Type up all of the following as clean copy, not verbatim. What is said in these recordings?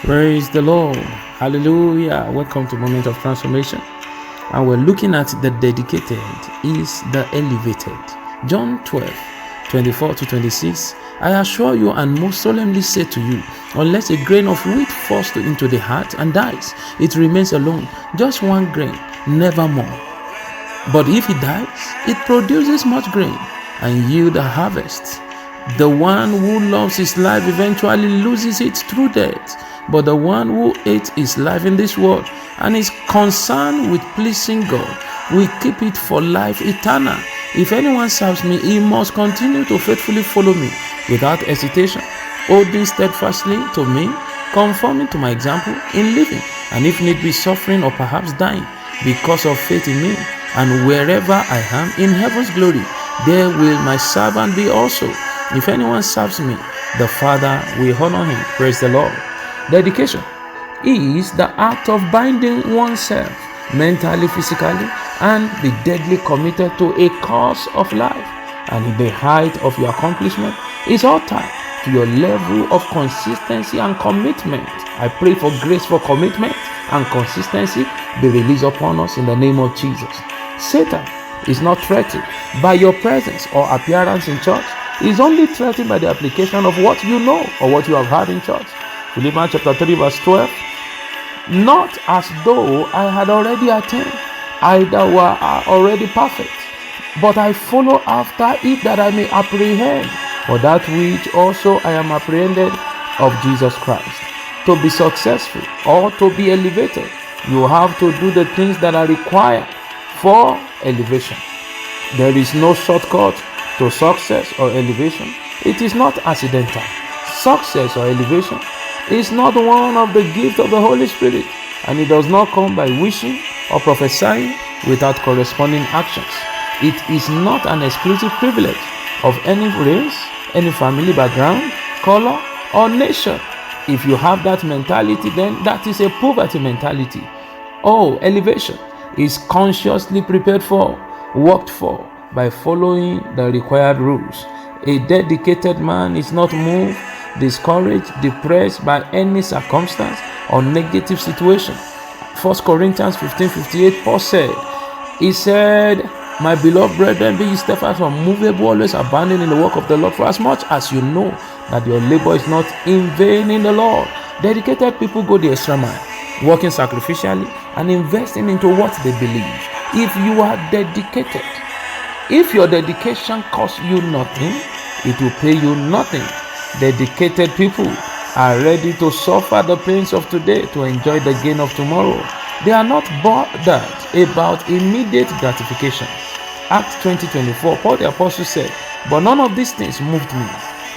Praise the Lord. Hallelujah. Welcome to Moment of Transformation. And we're looking at the dedicated is the elevated. John 12:24-26. I assure you and most solemnly say to you, unless a grain of wheat falls into the heart and dies, it remains alone, just one grain, never more. But if it dies, it produces much grain and yield a harvest. The one who loves his life eventually loses it through death. But the one who hates his life in this world and is concerned with pleasing God will keep it for life eternal. If anyone serves me, he must continue to faithfully follow me without hesitation, holding steadfastly to me, conforming to my example in living, and if need be suffering or perhaps dying because of faith in me. And wherever I am in heaven's glory, there will my servant be also. If anyone serves me, the Father will honor him. Praise the Lord. Dedication is the act of binding oneself mentally, physically, and be deadly committed to a cause of life. And the height of your accomplishment is all tied to your level of consistency and commitment. I pray for grace for commitment and consistency be released upon us in the name of Jesus. Satan is not threatened by your presence or appearance in church. He is only threatened by the application of what you know or what you have heard in church. Philippians chapter 3 verse 12. Not as though I had already attained, either were already perfect, but I follow after it that I may apprehend for that which also I am apprehended of Jesus Christ. To be successful or to be elevated, you have to do the things that are required for elevation. There is no shortcut to success or elevation. It is not accidental. Success or elevation is not one of the gifts of the Holy Spirit, and it does not come by wishing or prophesying without corresponding actions. It is not an exclusive privilege of any race, any family background, color, or nation. If you have that mentality, then that is a poverty mentality. Elevation is consciously prepared for, worked for, by following the required rules. A dedicated man is not moved, discouraged, depressed by any circumstance or negative situation. 1 Corinthians 15:58, Paul said, my beloved brethren, be ye steadfast, unmovable, always abounding in the work of the Lord, for as much as you know that your labor is not in vain in the Lord. Dedicated people go the extra mile, working sacrificially and investing into what they believe. If you are dedicated, if your dedication costs you nothing, it will pay you nothing. Dedicated people are ready to suffer the pains of today to enjoy the gain of tomorrow. They are not bothered about immediate gratification. Acts 20:24, Paul the Apostle said, but none of these things moved me,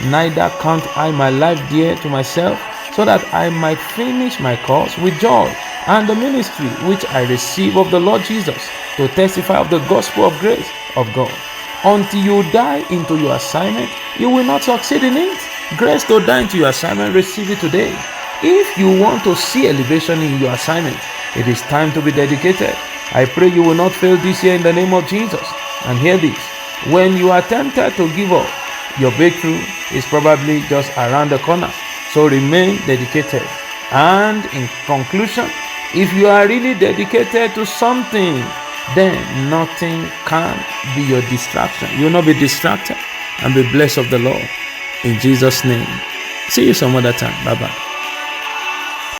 neither count I my life dear to myself, so that I might finish my course with joy, and the ministry which I receive of the Lord Jesus, to testify of the gospel of grace of God. Until you die into your assignment, you will not succeed in it. Grace to die into your assignment, receive it today. If you want to see elevation in your assignment, it is time to be dedicated. I pray you will not fail this year in the name of Jesus. And hear this, when you are tempted to give up, your breakthrough is probably just around the corner. So remain dedicated. And in conclusion, if you are really dedicated to something, then nothing can be your distraction. You will not be distracted and be blessed of the Lord. In Jesus' name. See you some other time. Bye-bye.